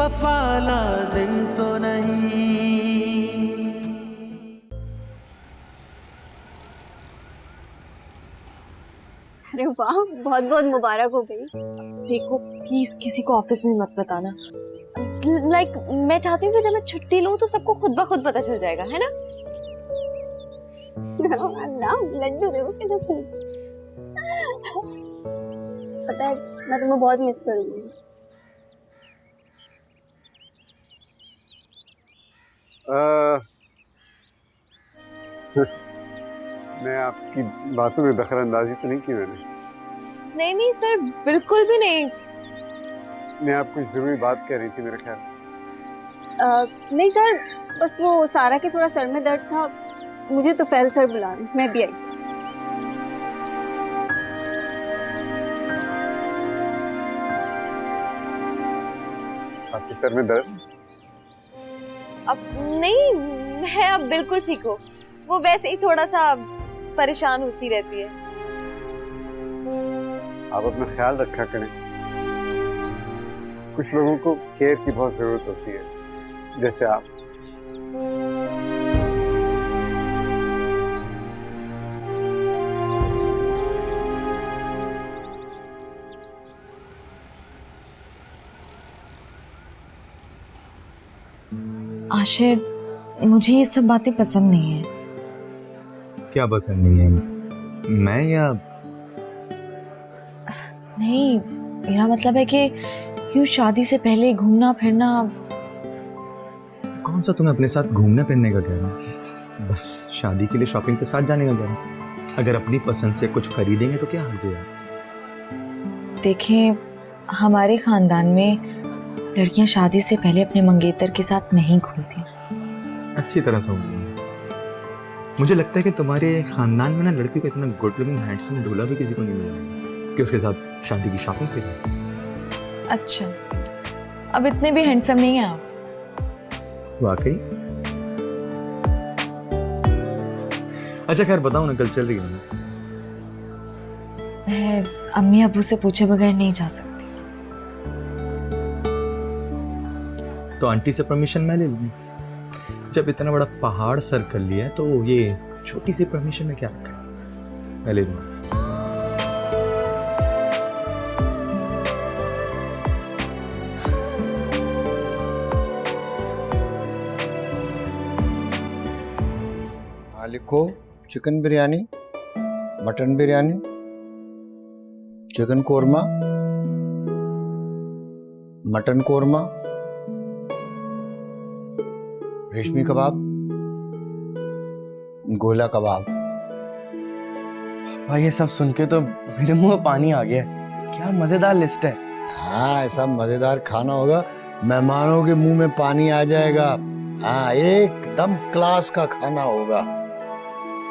वफा लाजिम तो नहीं। अरे वाह, बहुत बहुत मुबारक हो गई। देखो प्लीज किसी को ऑफिस में मत बताना। लाइक मैं चाहती हूँ कि जब मैं छुट्टी लूँ तो सबको खुद ब खुद पता चल जाएगा, है ना? अल्लाह, लड्डू देखो कैसे फूल। पता है मैं तुम्हें बहुत मिस करूंगी। मैं आपकी बातों में दखलंदाजी तो नहीं की मैंने? नहीं नहीं सर, बिल्कुल भी नहीं। मैं आपको कुछ जरूरी बात कह रही थी मेरे ख्याल। नहीं सर, बस वो सारा के थोड़ा सर में दर्द था, मुझे तो फैल सर बुला रही, मैं भी आई। आपके सर में दर्द? अब नहीं, मैं अब बिल्कुल ठीक हूँ। वो वैसे ही थोड़ा सा परेशान होती रहती है। आप अपना ख्याल रखा करें। कुछ लोगों को केयर की बहुत जरूरत होती है, जैसे आप। आशिर, मुझे ये सब बातें पसंद नहीं है। क्या पसंद नहीं है? मैं या नहीं, मेरा मतलब है कि यूं शादी से पहले घूमना फिरना। कौन सा तुम्हें अपने साथ घूमने फिरने का कह रहा हूँ? बस शादी के लिए शॉपिंग के साथ जाने का कह रहा हूँ। अगर अपनी पसंद से कुछ खरीदेंगे तो क्या हर्ज है? देखें, हमारे खानदान में लड़कियां शादी से पहले अपने मंगेतर के साथ नहीं घूमती। अच्छी तरह समझ। मुझे लगता है कि तुम्हारे खानदान में ना लड़की को इतना गुड लुकिंग हैंडसम दूल्हा भी किसी को नहीं मिला कि उसके साथ शादी की शॉपिंग करें। अच्छा, अब इतने भी हैंडसम नहीं है आप। वाकई? अच्छा खैर बताओ ना, कल चल रही है? मैं अम्मी अबू से पूछे बगैर नहीं जा सकती। तो आंटी से परमिशन मैं ले लूंगी। जब इतना बड़ा पहाड़ सर कर लिया है तो ये छोटी सी परमिशन में क्या रखा है? मैं ले लूंगा। हाँ लिखो, chicken biryani, mutton biryani, chicken korma, mutton korma, रेशमी कबाब, गोला कबाब। भाई ये सब सुन के तो मेरे मुंह में पानी आ गया। क्या मजेदार लिस्ट है। हाँ, ऐसा मजेदार खाना होगा, मेहमानों के मुंह में पानी आ जाएगा। हाँ, एकदम क्लास का खाना होगा।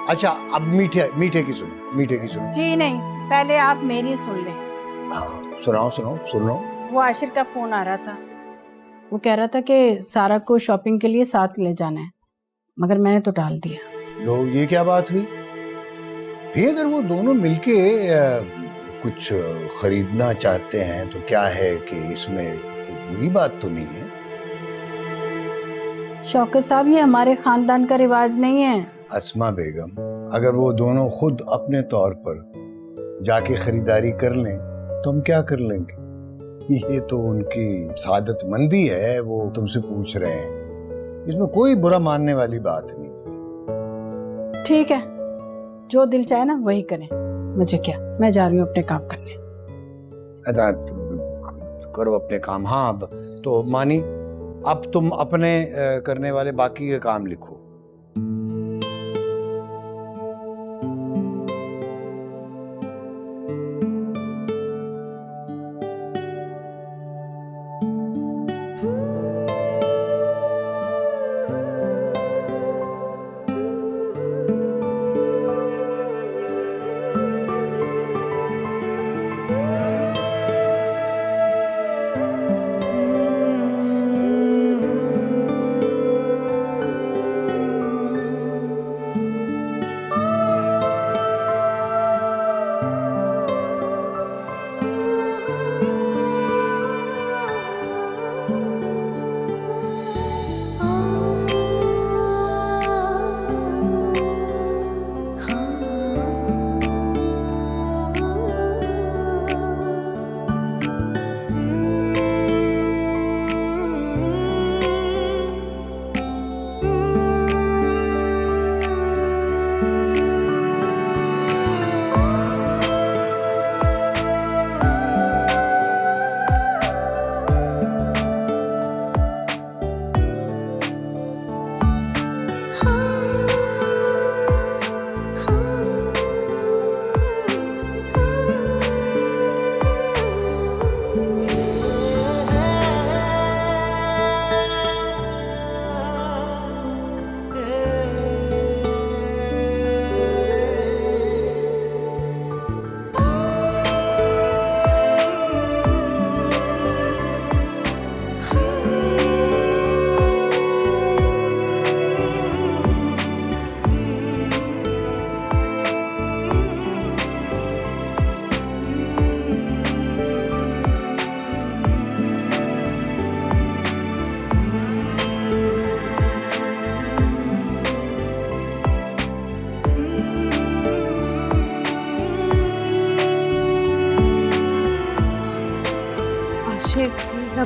अच्छा, अब मीठे मीठे की सुनो, मीठे की सुनो। जी नहीं, पहले आप मेरी सुन लें। हाँ, सुनाओ सुनाओ सुन लो। वो आशिर का फोन आ रहा था, वो कह रहा था कि सारा को शॉपिंग के लिए साथ ले जाना है, मगर मैंने तो टाल दिया। लो, ये क्या बात हुई? भी अगर वो दोनों मिलके कुछ खरीदना चाहते हैं तो क्या है कि इसमें कोई बुरी बात तो नहीं है। शौकत साहब, ये हमारे खानदान का रिवाज नहीं है। अस्मा बेगम, अगर वो दोनों खुद अपने तौर पर जाके खरीदारी कर लें तो हम क्या कर लेंगे? ये तो उनकी सादतमंदी है, वो तुमसे पूछ रहे हैं, इसमें कोई बुरा मानने वाली बात नहीं है। ठीक है, जो दिल चाहे ना वही करें, मुझे क्या, मैं जा रही हूँ अपने काम करने। अच्छा, करो अपने काम। हाँ, अब तो मानी, अब तुम अपने करने वाले बाकी के काम लिखो।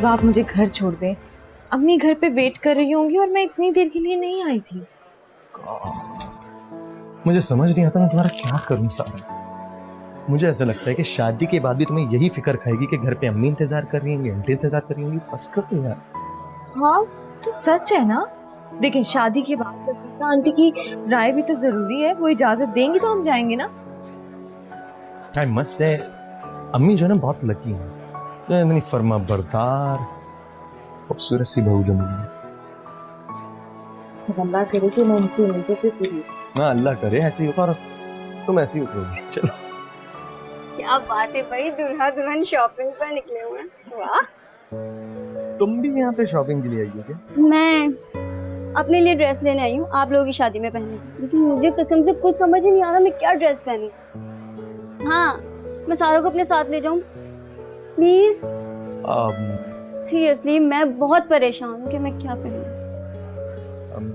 अब आप मुझे घर छोड़ दें। अम्मी घर पे वेट कर रही होंगी और मैं इतनी देर के लिए नहीं आई थी। मुझे समझ नहीं आता मैं तुम्हारा क्या करूं सारा। मुझे ऐसा लगता है कि शादी के बाद भी तुम्हें यही फिक्र खाएगी कि घर पे अम्मी इंतजार कर रही होंगी, आंटी इंतजार कर रही होंगी। बस करो यार। हाँ तो सच है ना। देखें, शादी के बाद रफीसा आंटी की राय भी तो जरूरी है। वो इजाजत देंगी तो हम जाएंगे ना। आई मस्ट से अम्मी जो है ना बहुत लकी है, जो इतनी फर्मा बरदार खूबसूरत सी बहू जो मिली है। सब अल्लाह करे कि मैं उनकी उम्मीदों पे पूरी। हाँ अल्लाह करे ऐसी हो और तुम ऐसी उतरोगी। चलो क्या बात है भाई, दुल्हा दुल्हन शॉपिंग पर निकले हुए हैं। वाह। तुम भी यहाँ पे शॉपिंग के लिए आई हो क्या? मैं अपने लिए ड्रेस लेने आई हूँ, आप लोगों की शादी में पहनने, लेकिन मुझे कसम से कुछ समझ ही नहीं आ रहा मैं क्या ड्रेस पहनूं। हाँ, मैं सारा को अपने साथ ले जाऊं प्लीज? सीरियसली मैं बहुत परेशान हूँ कि मैं क्या पहनूं।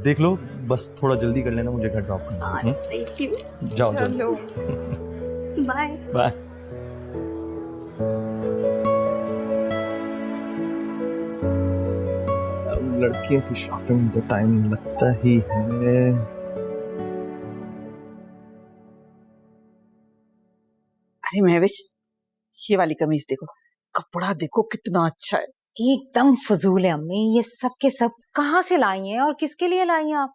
देख लो, बस थोड़ा जल्दी कर लेना, मुझे घर ड्रॉप करना है। Thank you. जाओ जाओ। चलो बाय बाय। लड़कियों की शॉपिंग में तो टाइम लगता ही है। अरे महविश, ये वाली कमीज देखो, कपड़ा देखो कितना अच्छा है। एकदम फजूल है अम्मी, ये सब के सब कहाँ से लाई हैं और किसके लिए लाई हैं आप?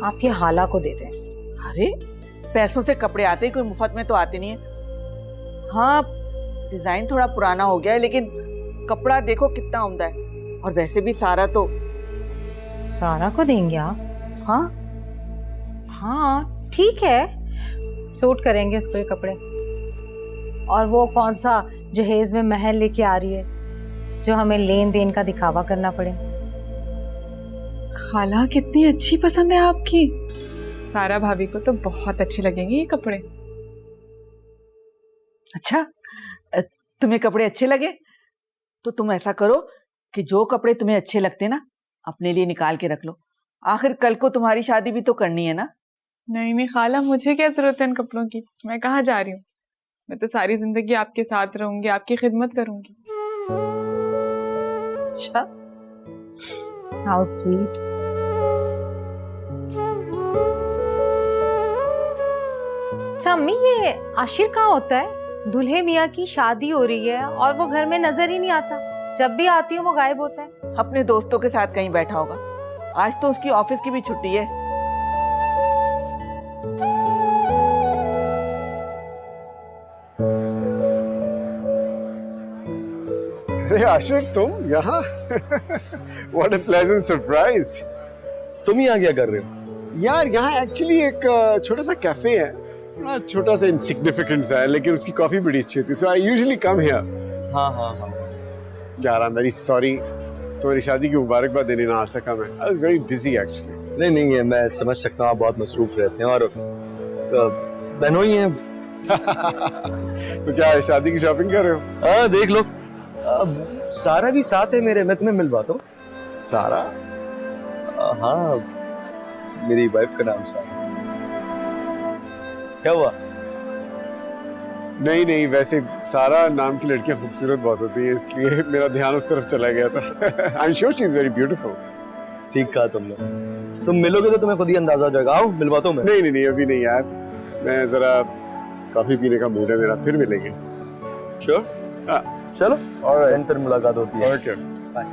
आप ये हाला को दे दें। अरे पैसों से कपड़े आते ही, कोई मुफ्त में तो आते नहीं है। हाँ डिजाइन थोड़ा पुराना हो गया है, लेकिन कपड़ा देखो कितना उम्दा है। और वैसे भी सारा सारा को देंगे आप? हाँ हाँ ठीक है, सूट करेंगे उसको ये कपड़े। और वो कौन सा जहेज में महल लेके आ रही है जो हमें लेन देन का दिखावा करना पड़े। खाला कितनी अच्छी पसंद है आपकी। सारा भाभी को तो बहुत अच्छे लगेंगे ये कपड़े। अच्छा, तुम्हें कपड़े अच्छे लगे तो तुम ऐसा करो कि जो कपड़े तुम्हें अच्छे लगते ना अपने लिए निकाल के रख लो। आखिर कल को तुम्हारी शादी भी तो करनी है ना। नहीं नहीं खाला, मुझे क्या जरूरत है इन कपड़ों की। मैं कहाँ जा रही हूँ, मैं तो सारी जिंदगी आपके साथ रहूंगी, आपकी खिदमत करूंगी। अच्छा, हाउ स्वीट। अच्छा अम्मी, ये आशिर कहाँ होता है? दूल्हे मियाँ की शादी हो रही है और वो घर में नजर ही नहीं आता। जब भी आती हूँ वो गायब होता है। अपने दोस्तों के साथ कहीं बैठा होगा। आज तो उसकी ऑफिस की भी छुट्टी है। अरे आशिर, तुम यहाँ? What a pleasant surprise! तुम यहाँ क्या कर रहे हो? यार यहाँ एक्चुअली एक छोटा सा कैफे है, बड़ा छोटा सा इंसिग्निफिकेंट सा है, लेकिन उसकी कॉफी बड़ी अच्छी होती है। So I usually come here. हाँ हाँ हाँ। यार I'm very sorry, तुम्हारी शादी की मुबारकबाद देने ना आ सका मैं। I was very busy actually. नहीं नहीं है, मैं समझ सकता हूँ, आप बहुत मसरूफ रहते हैं और बहनों ही हैं। तो क्या शादी की शॉपिंग कर रहे हो? हाँ देख लो, सारा भी साथ है मेरे, मैं तुम्हें मिलवाता हूँ। सारा? हाँ, मेरी वाइफ का नाम सारा। क्या हुआ? नहीं नहीं, वैसे सारा नाम की लड़कियां खूबसूरत बहुत होती हैं, इसलिए मेरा ध्यान उस तरफ चला गया था। आई am sure she is very beautiful. ठीक कहा तुमने, तुम मिलोगे तो तुम्हें खुद ही अंदाजा हो जाएगा। आओ मिलवाता हूँ मैं। नहीं नहीं नहीं, अभी नहीं यार, मैं जरा कॉफी पीने का मूड है मेरा, फिर मिलेंगे। श्योर? हाँ चलो, और एंड पर मुलाकात होती है। Okay bye.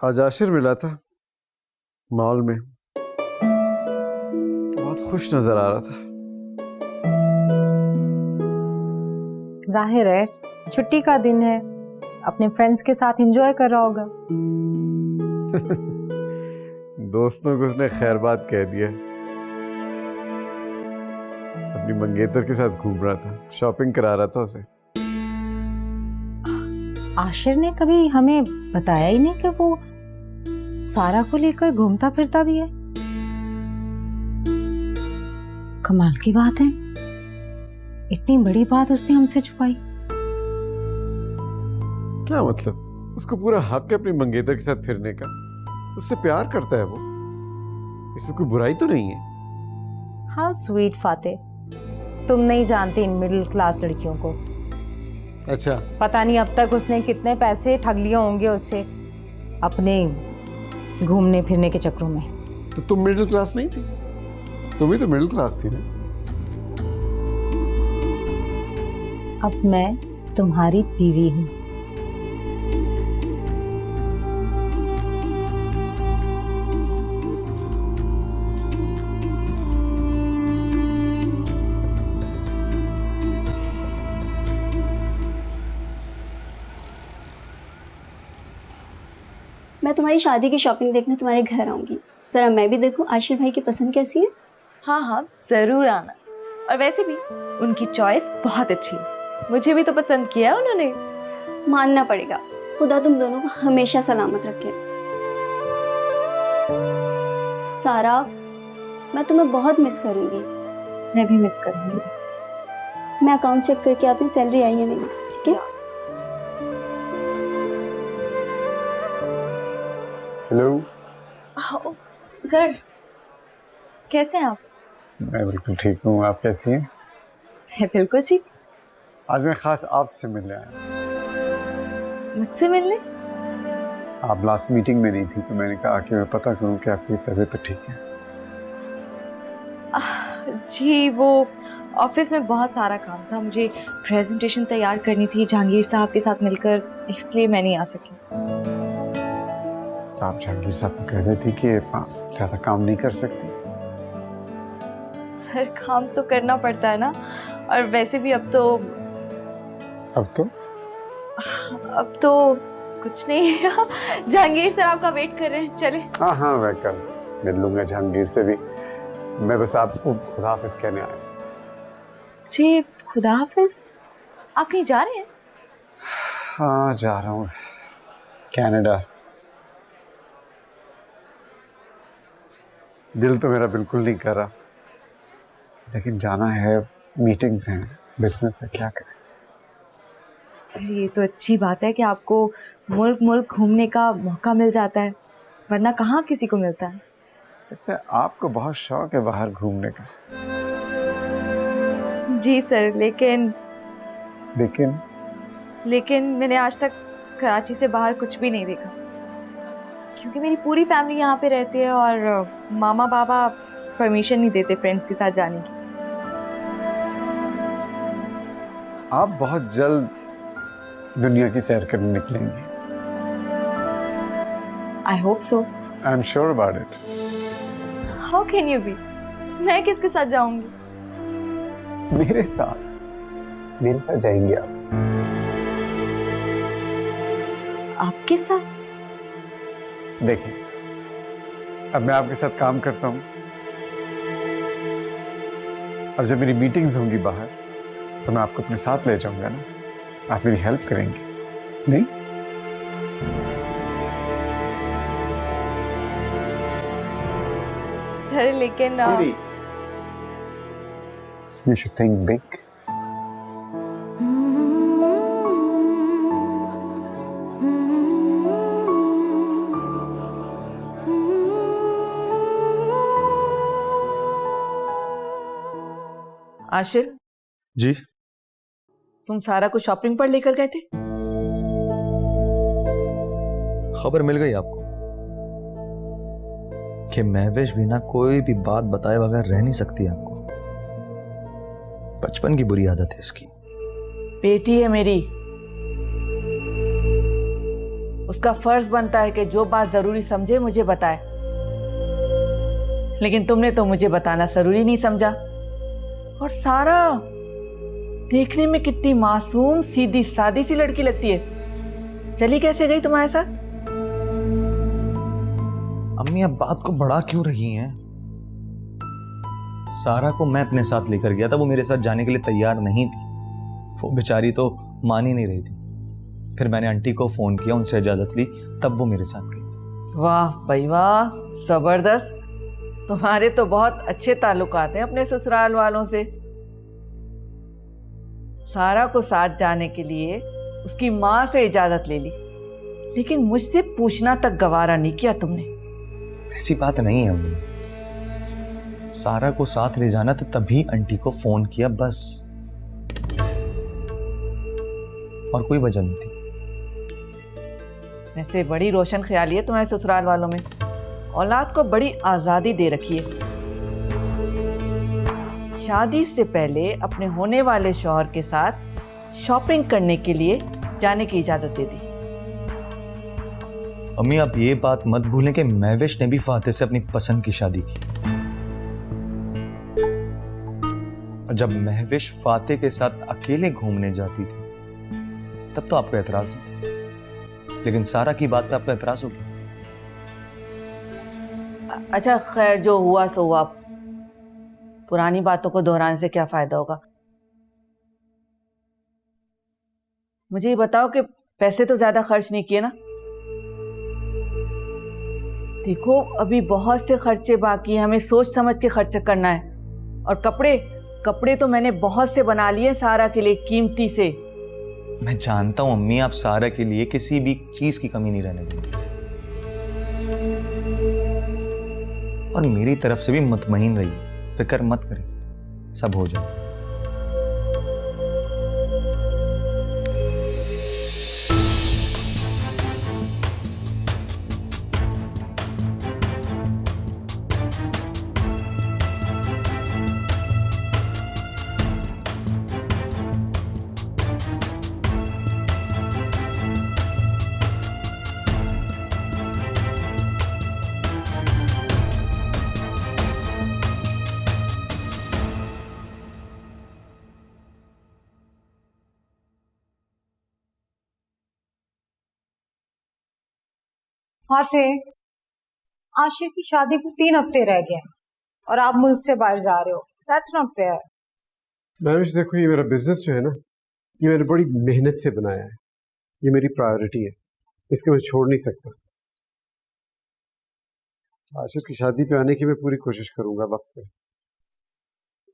आज आशिर मिला था मॉल में, बहुत खुश नजर आ रहा था। जाहिर है छुट्टी का दिन है, अपने फ्रेंड्स के साथ एंजॉय कर रहा होगा। दोस्तों को उसने खैर बात कह दिया। अपनी मंगेतर के साथ घूम रहा था, शॉपिंग करा रहा था उसे। आशिर ने कभी हमें बताया ही नहीं कि वो सारा को लेकर घूमता फिरता भी है। कमाल की बात है, इतनी बड़ी बात उसने हमसे छुपाई। क्या मतलब? उसको पूरा हक है अपनी मंगेतर के साथ फिरने का, उससे प्यार करता है वो, इसमें कोई बुराई तो नहीं है। हाँ स्वीट फाते, तुम नहीं जानते इन मिडिल क्लास लड़कियों को। अच्छा, पता नहीं अब तक उसने कितने पैसे ठग लिए होंगे उससे अपने घूमने फिरने के चक्करों में। तो तुम मिडिल क्लास नहीं थी? तुम भी तो मिडिल क्लास थी ना। अब मैं तुम्हारी बीवी हूँ। मैं तुम्हारी शादी की शॉपिंग देखने तुम्हारे घर आऊंगी, जरा मैं भी देखूं आशिर भाई की पसंद कैसी है। हाँ हाँ जरूर आना। और वैसे भी उनकी चॉइस बहुत अच्छी है, मुझे भी तो पसंद किया उन्होंने। मानना पड़ेगा, खुदा तुम दोनों को हमेशा सलामत रखे। सारा, मैं तुम्हें बहुत मिस करूंगी। मैं भी मिस करूंगी। मैं अकाउंट चेक करके आती हूँ सैलरी आई है नहीं, ठीक है? हेलो सर, कैसे हैं आप? मैं बिल्कुल ठीक हूँ, आप कैसी हैं? मैं बिल्कुल ठीक। आज मैं खास आपसे मिलने आया। मुझसे मिलने? आप लास्ट मीटिंग में नहीं थी तो मैंने कहा कि मैं पता करूं कि आपकी तबीयत तो ठीक है। जी वो ऑफिस में बहुत सारा काम था, मुझे प्रेजेंटेशन तैयार करनी थी जहांगीर साहब के साथ मिलकर, इसलिए मैं नहीं आ सकी। आप जहांगीर साहब को कह रही थी कि ज़्यादा काम नहीं कर सकती। सर काम तो करना पड़ता है ना, और वैसे भी अब तो कुछ नहीं। जहांगीर सर आपका वेट कर रहे हैं, चले। हाँ हाँ, मैं कल मिल लूंगा जहांगीर से भी। मैं बस आपको खुदा हाफिज कहने आया। जी खुदा हाफिज? आप कहीं जा रहे हैं? हाँ जा रहा हूँ, कनाडा। दिल तो मेरा बिल्कुल नहीं कर रहा, लेकिन जाना है, मीटिंग्स हैं, बिजनेस है, क्या करें। सर ये तो अच्छी बात है कि आपको मुल्क मुल्क घूमने का मौका मिल जाता है, वरना कहाँ किसी को मिलता है। लगता है आपको बहुत शौक है बाहर घूमने का। जी सर, लेकिन मैंने आज तक कराची से बाहर कुछ भी नहीं देखा, क्योंकि मेरी पूरी फैमिली यहाँ पे रहती है और मामा बाबा परमिशन नहीं देते फ्रेंड्स के साथ जाने की। आप बहुत जल्द दुनिया की सैर करने निकलेंगे। I hope so. I am sure about it. How can you be? मैं किसके साथ जाऊंगी? मेरे साथ जाएंगे आप। आपके साथ? देखिए, अब मैं आपके साथ काम करता हूँ, अब जब मेरी मीटिंग्स होंगी बाहर तो मैं आपको अपने साथ ले जाऊंगा ना, आप मेरी हेल्प करेंगे नहीं? सर लेकिन You should think big. Ashir जी, तुम सारा को शॉपिंग पर लेकर गए थे? खबर मिल गई आपको कि महविश बिना कोई भी बात बताए बगैर रह नहीं सकती। आपको बचपन की बुरी आदत है इसकी। बेटी है मेरी, उसका फर्ज बनता है कि जो बात जरूरी समझे मुझे बताए, लेकिन तुमने तो मुझे बताना जरूरी नहीं समझा। और सारा देखने में कितनी मासूम सीधी सादी सी लड़की लगती है, चली कैसे गई तुम्हारे साथ? अम्मी आप बात को बढ़ा क्यों रही हैं? सारा को मैं अपने साथ लेकर गया था, वो मेरे साथ जाने के लिए तैयार नहीं थी। वो बेचारी तो मान ही नहीं रही थी। फिर मैंने आंटी को फोन किया, उनसे इजाजत ली, तब वो मेरे साथ गई। वाह भाई वाह, जबरदस्त। तुम्हारे तो बहुत अच्छे ताल्लुकात हैं अपने ससुराल वालों से। सारा को साथ जाने के लिए उसकी माँ से इजाजत ले ली, लेकिन मुझसे पूछना तक गवारा नहीं किया तुमने। ऐसी बात नहीं है अम्मी, सारा को साथ ले जाना था तभी आंटी को फोन किया, बस, और कोई वजह नहीं थी। वैसे बड़ी रोशन ख्याली है तुम्हारे ससुराल वालों में। औलाद को बड़ी आज़ादी दे रखी है। शादी से पहले अपने होने वाले शौहर के साथ शॉपिंग करने के लिए जाने की इजाज़त दे दी। अम्मी आप ये बात मत भूलें कि महविश ने भी फातिह से अपनी पसंद की शादी की। और जब महविश फातिह के साथ अकेले घूमने जाती थी तब तो आपको एतराज नहीं था, लेकिन सारा की बात पे आपको एतराज हो गया। अच्छा खैर, जो हुआ सो हुआ। पुरानी बातों को दोहराने से क्या फायदा होगा। मुझे ये बताओ कि पैसे तो ज्यादा खर्च नहीं किए ना? देखो अभी बहुत से खर्चे बाकी हैं, हमें सोच समझ के खर्च करना है। और कपड़े तो मैंने बहुत से बना लिए सारा के लिए, कीमती से। मैं जानता हूं अम्मी, आप सारा के लिए किसी भी चीज की कमी नहीं रहने देंगे, और मेरी तरफ से भी मुतमईन रहिए, फिक्र मत करें, सब हो जाए। फातिह, आशिक की शादी को 3 हफ्ते रह गए और आप मुल्क से बाहर जा रहे हो। That's not fair. महविश देखो, ये मेरा बिजनेस जो है ना, ये मैंने बड़ी मेहनत से बनाया है। ये मेरी प्रायोरिटी है, इसको मैं छोड़ नहीं सकता। आशिक की शादी पे आने की मैं पूरी कोशिश करूंगा वक्त पे।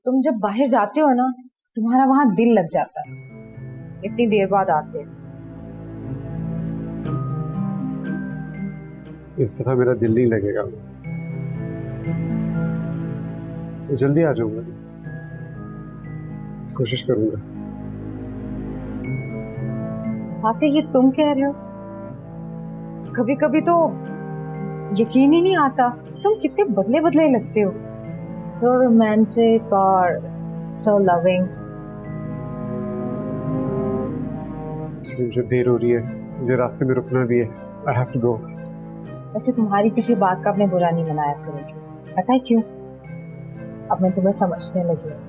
तुम जब बाहर जाते हो ना, तुम्हारा वहां दिल लग जाता है। इतनी देर बाद आते हो। इस दफा मेरा दिल नहीं लगेगा, तो जल्दी आ जाऊंगा, कोशिश करूंगा। फातिह, ये तुम कह रहे हो? कभी कभी तो यकीन ही नहीं आता, तुम कितने बदले बदले लगते हो। सो रोमांटिक और सो लविंग। मुझे देर हो रही है, मुझे रास्ते में रुकना भी है। I have to go. वैसे तुम्हारी किसी बात का मैं बुरा नहीं मनाया करूंगी, पता है क्यों? अब मैं तुम्हें समझने लगी हूँ।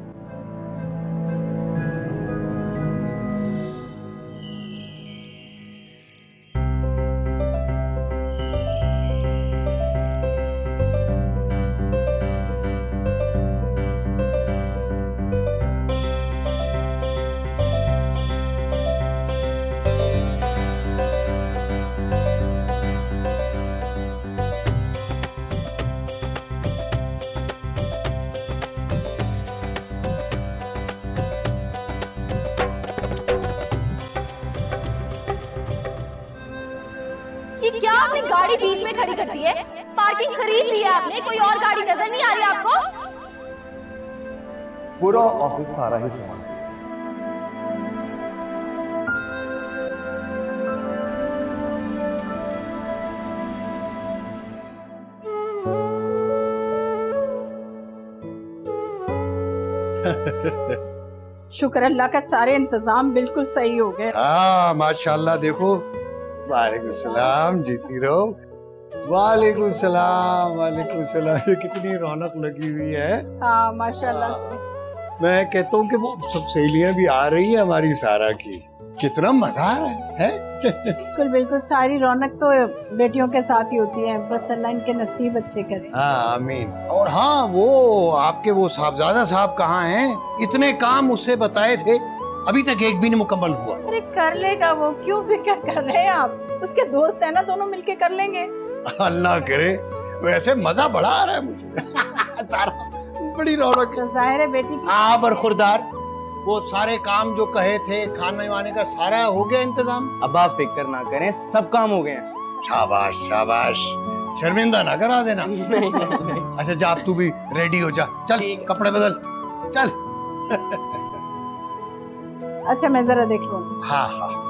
ये क्या आपने गाड़ी बीच में खड़ी कर दी है? पार्किंग खरीद ली है आपने, कोई और गाड़ी नजर नहीं आ रही आपको? पूरा ऑफिस सारा ही संभाल। शुक्र अल्लाह का, सारे इंतजाम बिल्कुल सही हो गए। हाँ माशाल्लाह, देखो। वालेकुम सलाम, जीती रहो। वालेकुम सलाम, वालेकुम सलाम। ये कितनी रौनक लगी हुई है। हाँ माशाल्लाह से। मैं कहता हूँ कि वो सब सहेलियां भी आ रही हैं हमारी सारा की। कितना मजा आ रहा है? बिल्कुल बिल्कुल, सारी रौनक तो बेटियों के साथ ही होती है, बस अल्लाह इनके नसीब अच्छे करे। हाँ आमीन। और हाँ, वो आपके वो साहबजादा साहब कहाँ हैं? इतने काम उससे बताए थे, अभी तक एक भी नहीं मुकम्मल हुआ। अरे कर लेगा वो, क्यों फिक्र कर रहे हैं आप? उसके दोस्त है ना, दोनों मिलके कर लेंगे। अल्लाह करे, वैसे मजा बड़ा आ रहा है मुझे। सारा बड़ी रौनक है। जाहिर है बेटी की। हाँ बरखुरदार, वो सारे काम जो कहे थे, खाने वाने का सारा हो गया इंतजाम? अब आप फिक्र ना करें, सब काम हो गए हैं। शाबाश शाबाश, शर्मिंदा ना करा देना। अच्छा जा, अब तू भी रेडी हो जा, चल कपड़े बदल, चल। अच्छा मैं जरा देख लूँ। हाँ हाँ।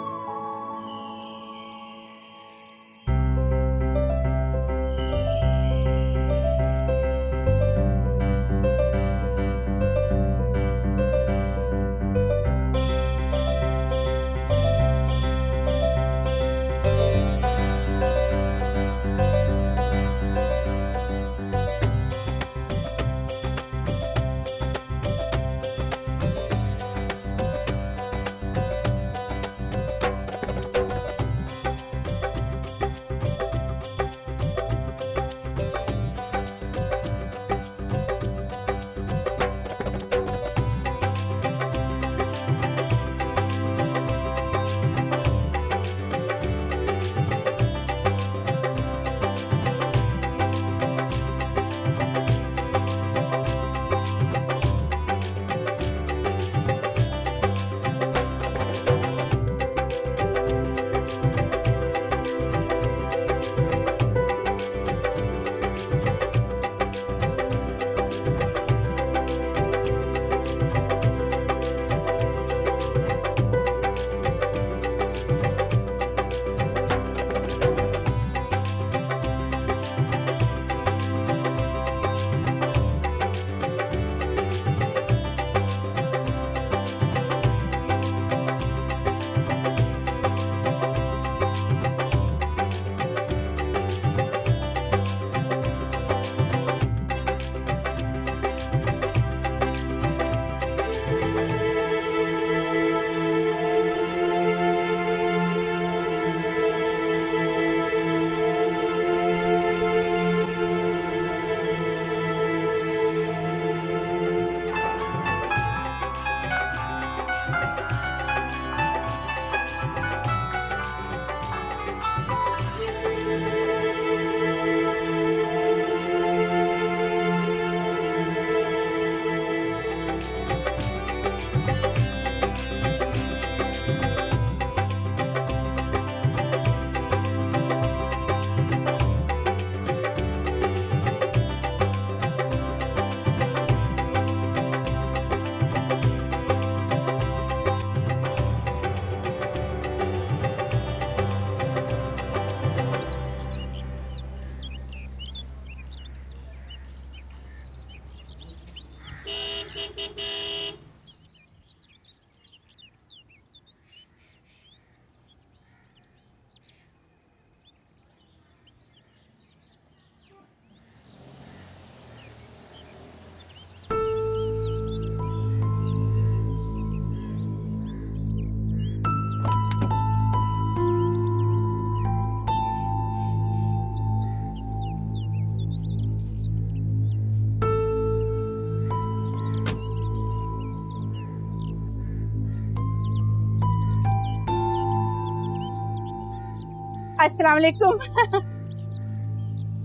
अस्सलाम वालेकुम।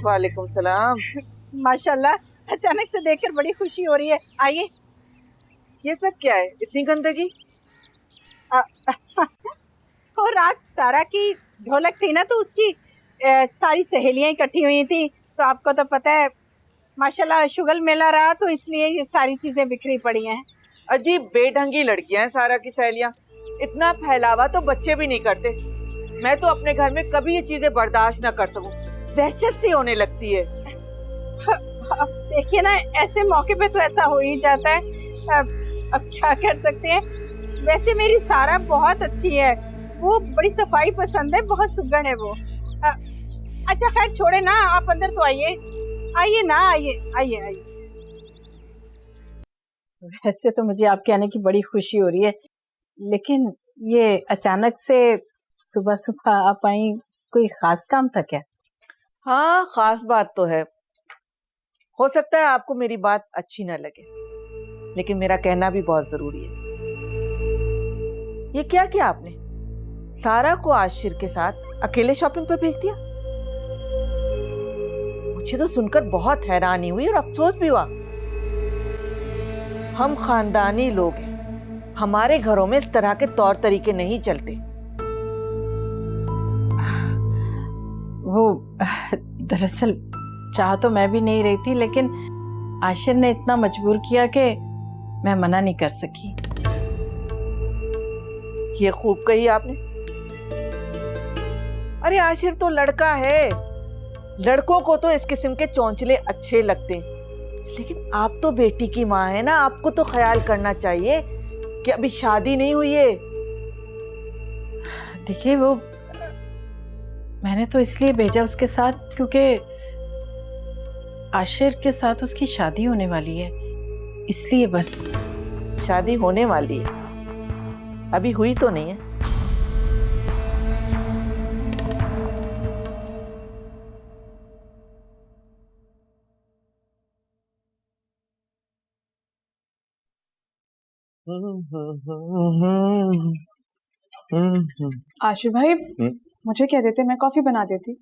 वालेकुम सलाम। माशाल्लाह, अचानक से देखकर बड़ी खुशी हो रही है। आइए। ये सब क्या है, इतनी गंदगी? और रात सारा की ढोलक थी ना, तो उसकी सारी सहेलियां इकट्ठी हुई थी, तो आपको तो पता है माशाल्लाह शुगल मेला रहा, तो इसलिए ये सारी चीजें बिखरी पड़ी हैं। अजीब बेढंगी लड़कियां हैं सारा की सहेलियां, इतना फैलावा तो बच्चे भी नहीं करते। मैं तो अपने घर में कभी ये चीजें बर्दाश्त न कर सकूं, वहशत सी होने लगती है। देखिए ना, ऐसे मौके पे तो ऐसा हो ही जाता है, अब क्या कर सकते हैं। वैसे मेरी सारा बहुत अच्छी है, वो बड़ी सफाई पसंद है, बहुत सुगड़ है वो। अच्छा खैर छोड़े ना, आप अंदर तो आइए। आइए ना, आइए आइए आइए। वैसे तो मुझे आपके आने की बड़ी खुशी हो रही है, लेकिन ये अचानक से सुबह सुबह आप आई, कोई खास काम था क्या? हाँ, खास बात तो है। हो सकता है आपको मेरी बात अच्छी ना लगे, लेकिन मेरा कहना भी बहुत जरूरी है। ये क्या किया आपने? सारा को आशिर के साथ अकेले शॉपिंग पर भेज दिया? मुझे तो सुनकर बहुत हैरानी हुई और अफसोस भी हुआ। हम खानदानी लोग हैं, हमारे घरों में इस तरह के तौर तरीके नहीं चलते। वो दरअसल चाह तो मैं भी नहीं रही थी, लेकिन आशिर ने इतना मजबूर किया कि मैं मना नहीं कर सकी। ये खूब कही आपने। अरे आशिर तो लड़का है, लड़कों को तो इस किस्म के चौंचले अच्छे लगते, लेकिन आप तो बेटी की माँ है ना, आपको तो ख्याल करना चाहिए कि अभी शादी नहीं हुई है। देखिए, वो मैंने तो इसलिए भेजा उसके साथ क्योंकि आशिर के साथ उसकी शादी होने वाली है, इसलिए बस। शादी होने वाली है, अभी हुई तो नहीं है। आशिर भाई, मुझे कह देते, मैं कॉफी बना देती।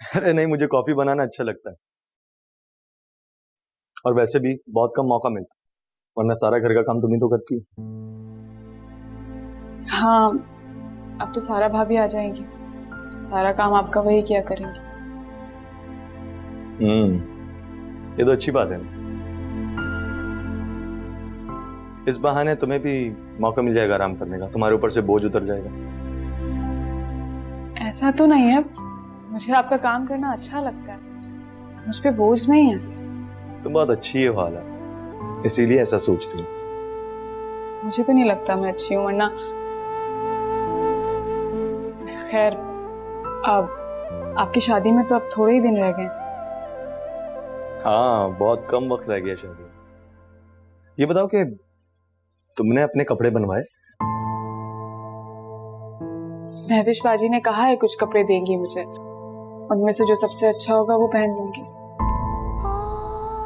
अरे नहीं, मुझे कॉफी बनाना अच्छा लगता है, और वैसे भी बहुत कम मौका मिलता, वरना सारा घर का काम तुम ही तो करती हो। हाँ, अब तो सारा भाभी आ जाएंगी, सारा काम आपका वही किया करेंगे। ये तो अच्छी बात है ना। इस बहाने तुम्हें भी मौका मिल जाएगा आराम करने का, तुम्हारे ऊपर से बोझ उतर जाएगा। ऐसा तो नहीं है, मुझे आपका काम करना अच्छा लगता है, मुझ पे बोझ नहीं है। तुम बहुत अच्छी है हाला, इसीलिए ऐसा सोच रही हूँ। मुझे तो नहीं लगता मैं अच्छी हूँ, वरना खैर, अब आपकी शादी में तो अब थोड़े ही दिन रह गए। हाँ, बहुत कम वक्त रह गया शादी में। ये बताओ कि तुमने अपने कपड़े बनवाए? महविश बाजी ने कहा है कुछ कपड़े देंगी मुझे, उनमें से जो सबसे अच्छा होगा वो पहन लूंगी।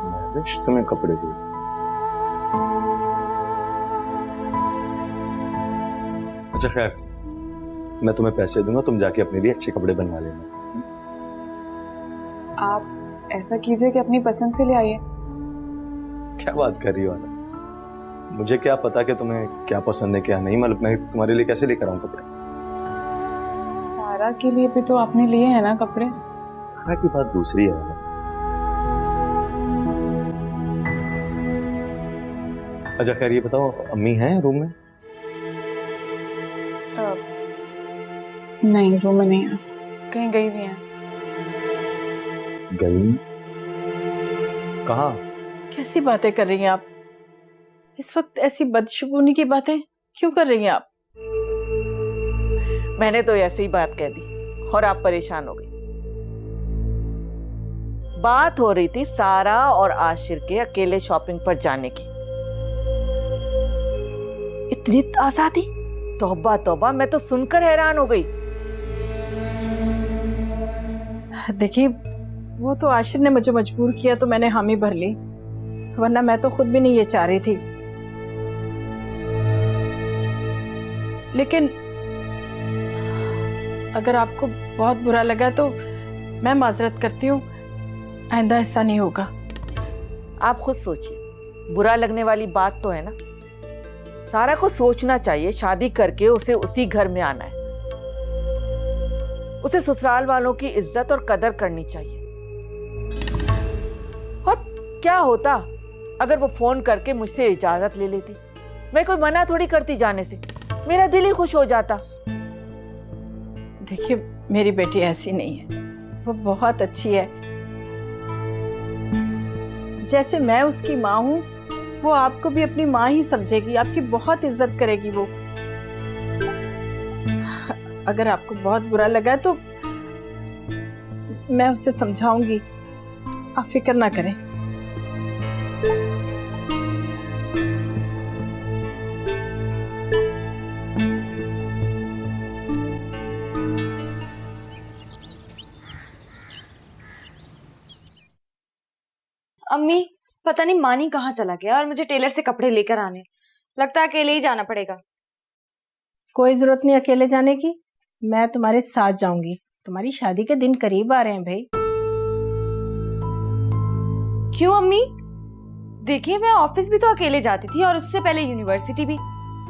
महविश तुम्हें कपड़े दे? अच्छा खैर, मैं तुम्हें पैसे दूंगा, तुम जाके अपने लिए अच्छे कपड़े बनवा लेना। आप ऐसा कीजिए कि अपनी पसंद से ले आइए। क्या बात कर रही हो आला? मुझे क्या पता कि तुम्हें क्या पसंद है क्या नहीं, मतलब मैं तुम्हारे लिए कैसे लेकर आऊं कपड़े? सारा के लिए भी तो आपने लिए हैं ना कपड़े। सारा की बात दूसरी है आला। अच्छा खैर, ये बताओ, अम्मी हैं रूम में? नहीं, रूम में नहीं है, कहीं गई भी हैं। गई? कहाँ? कैसी बातें कर रही हैं आप? इस वक्त ऐसी बदशगुनी की बातें क्यों कर रही हैं आप? मैंने तो ऐसे ही बात कह दी और आप परेशान हो गई। बात हो रही थी सारा और आशिर के अकेले शॉपिंग पर जाने की। इतनी आजादी, तौबा तौबा, मैं तो सुनकर हैरान हो गई। देखिए, वो तो आशिर ने मुझे मजबूर किया तो मैंने हामी भर ली, वरना मैं तो खुद भी नहीं ये चाह रही थी। लेकिन अगर आपको बहुत बुरा लगा तो मैं माजरत करती हूँ, आइंदा ऐसा नहीं होगा। आप खुद सोचिए, बुरा लगने वाली बात तो है ना। सारा को सोचना चाहिए शादी करके उसे उसी घर में आना है, उसे ससुराल वालों की इज्जत और कदर करनी चाहिए। और क्या होता अगर वो फोन करके मुझसे इजाजत ले लेती? मैं कोई मना थोड़ी करती जाने से, मेरा दिल ही खुश हो जाता। देखिए, मेरी बेटी ऐसी नहीं है, वो बहुत अच्छी है। जैसे मैं उसकी माँ हूँ, वो आपको भी अपनी माँ ही समझेगी, आपकी बहुत इज्जत करेगी वो। अगर आपको बहुत बुरा लगा तो मैं उसे समझाऊंगी, आप फिक्र ना करें। अम्मी पता नहीं मानी कहाँ चला गया और मुझे टेलर से कपड़े लेकर आने, लगता है अकेले ही जाना पड़ेगा। कोई जरूरत नहीं अकेले जाने की, मैं तुम्हारे साथ जाऊंगी। तुम्हारी शादी के दिन करीब आ रहे हैं भाई। क्यों अम्मी? देखिए मैं ऑफिस भी तो अकेले जाती थी और उससे पहले यूनिवर्सिटी भी।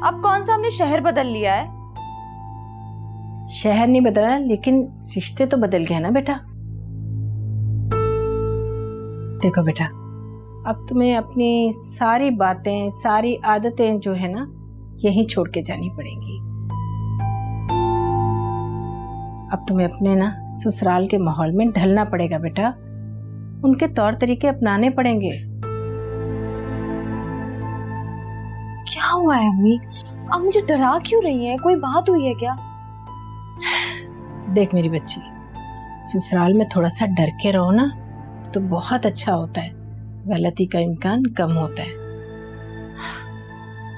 अब कौन सा हमने शहर बदल लिया है? शहर नहीं बदला, लेकिन रिश्ते तो बदल गए ना बेटा। देखो बेटा, अब तुम्हें अपनी सारी बातें, सारी आदतें जो है ना, यहीं छोड़ के जानी पड़ेंगी। अब तुम्हें अपने ना ससुराल के माहौल में ढलना पड़ेगा बेटा, उनके तौर तरीके अपनाने पड़ेंगे। क्या हुआ है अम्मी? आप मुझे डरा क्यों रही हैं? कोई बात हुई है क्या? देख मेरी बच्ची, ससुराल में थोड़ा सा डर के रहो ना तो बहुत अच्छा होता है, गलती का इम्कान कम होता है।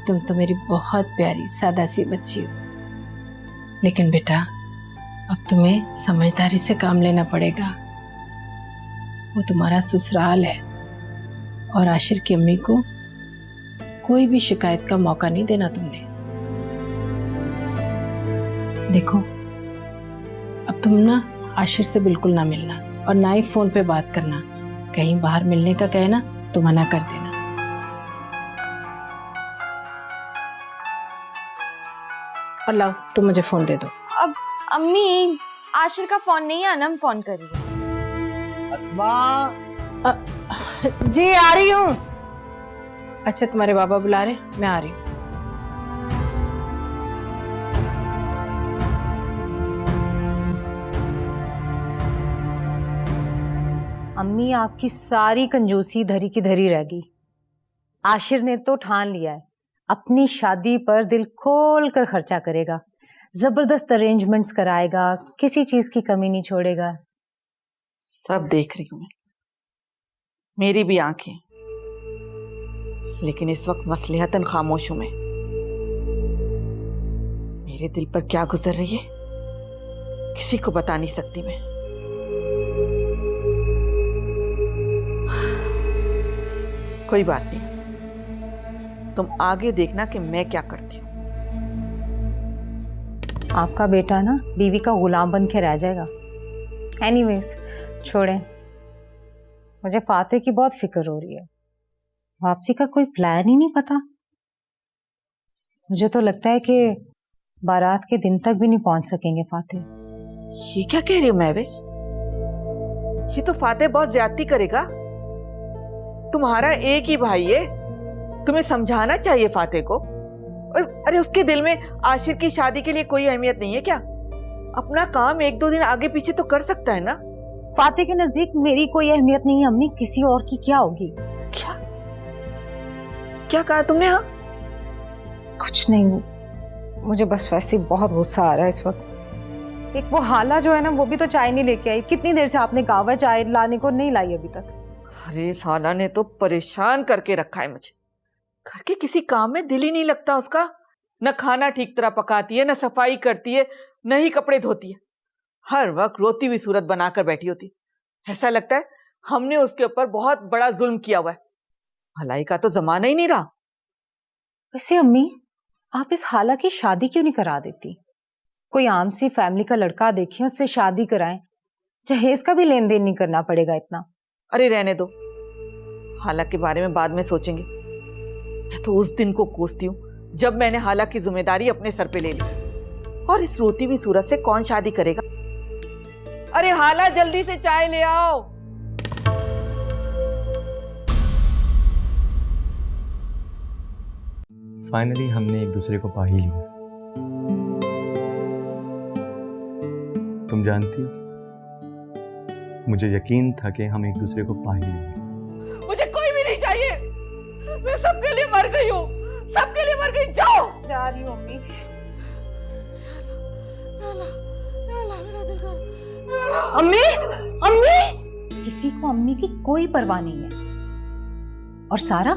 तुम तो मेरी बहुत प्यारी सादा सी बच्ची हो, लेकिन बेटा अब तुम्हें समझदारी से काम लेना पड़ेगा। वो तुम्हारा ससुराल है और आशिर की अम्मी को कोई भी शिकायत का मौका नहीं देना तुमने। देखो, अब तुम ना आशिर से बिल्कुल ना मिलना और ना ही फोन पे बात करना। कहीं बाहर मिलने का कहना तो मना कर देना। और लाओ तुम मुझे फोन दे दो। अब अम्मी आशिर का फोन नहीं है, अनम फोन कर रही है। अस्मा, जी आ रही हूँ। अच्छा तुम्हारे बाबा बुला रहे, मैं आ रही हूँ। अम्मी आपकी सारी कंजूसी धरी की धरी रह गई। आशिर ने तो ठान लिया है अपनी शादी पर दिल खोल कर खर्चा करेगा, जबरदस्त अरेंजमेंट्स कराएगा, किसी चीज की कमी नहीं छोड़ेगा। सब देख रही हूं मैं, मेरी भी आंखें, लेकिन इस वक्त मसलिहतन खामोश हूं मैं। मेरे दिल पर क्या गुजर रही है किसी को बता नहीं सकती मैं। कोई बात नहीं, तुम आगे देखना कि मैं क्या करती हूँ। आपका बेटा ना बीवी का गुलाम बन के रह जाएगा। एनीवेज छोड़ें, मुझे फाते की बहुत फिक्र हो रही है। वापसी का कोई प्लान ही नहीं पता। मुझे तो लगता है कि बारात के दिन तक भी नहीं पहुंच सकेंगे फाते। ये क्या कह रही हो महविश? ये तो फाते बहुत ज्यादती करेगा। तुम्हारा एक ही भाई है, तुम्हें समझाना चाहिए फाते को। अरे उसके दिल में आशिर की शादी के लिए कोई अहमियत नहीं है क्या? अपना काम एक दो दिन आगे पीछे तो कर सकता है ना। फाते के नजदीक मेरी कोई अहमियत नहीं है अम्मी, किसी और की क्या होगी? क्या क्या कहा तुमने? हाँ कुछ नहीं, मुझे बस वैसे बहुत गुस्सा आ रहा है इस वक्त। एक वो हाला जो है ना, वो भी तो चाय नहीं लेके आई। कितनी देर से आपने कहा हुआ चाय लाने को, नहीं लाई अभी तक। अरे साला ने तो परेशान करके रखा है मुझे। घर के किसी काम में दिल ही नहीं लगता उसका। न खाना ठीक तरह पकाती है, न सफाई करती है, न ही कपड़े धोती है। हर वक्त रोती हुई सूरत बनाकर बैठी होती। ऐसा लगता है हमने उसके ऊपर बहुत बड़ा जुल्म किया हुआ है। भलाई का तो जमाना ही नहीं रहा। वैसे अम्मी, आप इस हाला की शादी क्यों नहीं करा देती? कोई आम सी फैमिली का लड़का देखें, उससे शादी कराएं, जहेज का भी लेन देन नहीं करना पड़ेगा इतना। अरे रहने दो, हाला के बारे में बाद में सोचेंगे। मैं तो उस दिन को कोसती हूँ जब मैंने हाला की जिम्मेदारी अपने सर पे ले ली। और इस रोती हुई सूरत से कौन शादी करेगा? अरे हाला जल्दी से चाय ले आओ। फाइनली हमने एक दूसरे को पा ही लिया। तुम जानती हो, मुझे यकीन था कि हम एक दूसरे को पा ही लेंगे। मुझे कोई भी नहीं चाहिए, मैं सबके लिए मर गई हूँ, सबके लिए मर गई। जाओ। जा रही हूँ अम्मी। अम्मी अम्मी, किसी को अम्मी की कोई परवाह नहीं है। और सारा,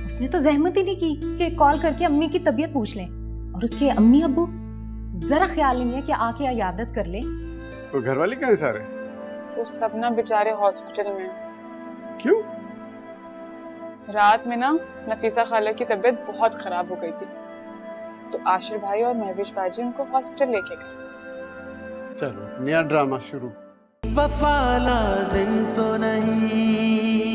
उसने तो जहमत ही नहीं की कि कॉल करके अम्मी की तबीयत पूछ लें। और उसके अम्मी अब्बू जरा ख्याल नहीं है कि आके इयादत कर ले। तो घर वाले कहाँ सारे? तो सब ना बेचारे हॉस्पिटल में। क्यों? रात में ना नफीसा खाला की तबीयत बहुत खराब हो गई थी, तो आशिर भाई और महविश बाजी उनको हॉस्पिटल लेके गए। चलो नया ड्रामा शुरू। वफा लाजिम तो नहीं,